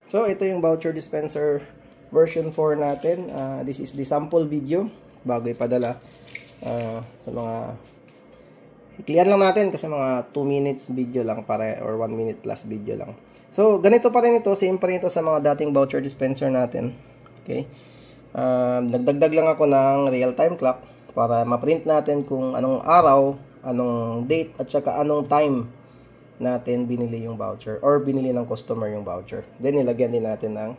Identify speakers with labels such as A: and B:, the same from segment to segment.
A: So, ito yung voucher dispenser version 4 natin. This is the sample video bago ipadala sa mga iklian lang natin kasi mga 2 minutes video lang para or 1 minute plus video lang. So, ganito pa rin ito. Same pa rin ito sa mga dating voucher dispenser natin. Okay. Nagdagdag lang ako ng real-time clock para ma-print natin kung anong araw, anong date, at saka anong time natin binili yung voucher or binili ng customer yung voucher. Then nilagyan din natin ng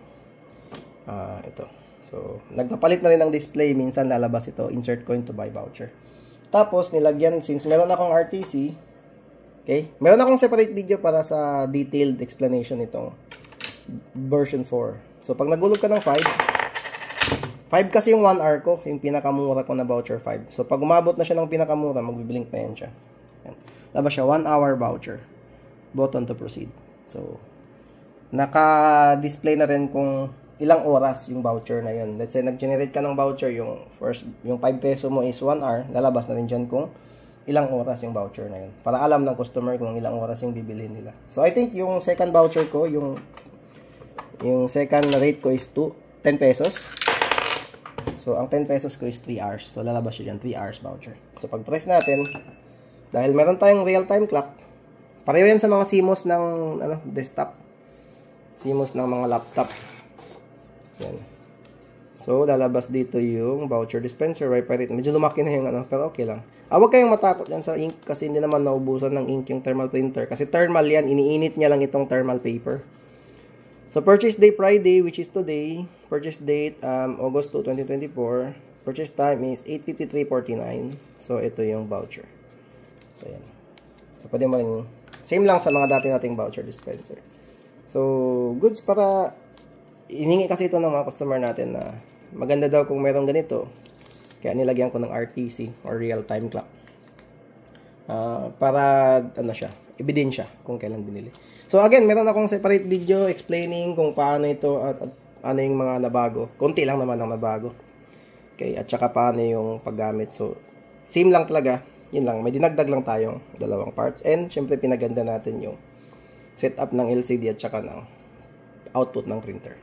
A: ito. So, nagpapalit na rin ng display, minsan lalabas ito, insert coin to buy voucher. Tapos nilagyan, since meron akong RTC, okay? Meron akong separate video para sa detailed explanation nitong version 4. So, pag nagulog ka ng 5 kasi yung 1 hour ko, yung pinakamura ko na voucher 5. So, pag umabot na siya ng pinakamura, magbiblink na yan siya. Yan. Labas siya, 1 hour voucher. Button to proceed. So, naka-display na rin kung ilang oras yung voucher na yun. Let's say, nag-generate ka ng voucher, yung 5 peso mo is 1 hour, lalabas na rin dyan kung ilang oras yung voucher na yun. Para alam ng customer kung ilang oras yung bibilhin nila. So, I think yung second voucher ko, yung second rate ko is 10 pesos. So, ang 10 pesos ko is 3 hours. So, lalabas siya dyan, 3 hours voucher. So, pag-press natin, dahil meron tayong real-time clock, pareho yan sa mga CMOS ng desktop. CMOS ng mga laptop. Yan. So, lalabas dito yung voucher dispenser. Medyo lumaki na yung pero okay lang. Huwag kayong matakot yan sa ink kasi hindi naman naubusan ng ink yung thermal printer. Kasi thermal yan, iniinit niya lang itong thermal paper. So, purchase day Friday, which is today. Purchase date, August 2, 2024. Purchase time is 8:53:49. So, ito yung voucher. So, yan. So, pwede mo rin, same lang sa mga dati nating voucher dispenser. So, goods para, iningi kasi ito ng mga customer natin na maganda daw kung mayroong ganito. Kaya nilagyan ko ng RTC or real-time clock. Para, siya, ebidensya kung kailan binili. So, again, meron akong separate video explaining kung paano ito at ano yung mga nabago. Konti lang naman ang nabago. Okay, at saka paano yung paggamit. So, same lang talaga. Yun lang, may dinagdag lang tayong dalawang parts. And, syempre, pinaganda natin yung setup ng LCD at saka ng output ng printer.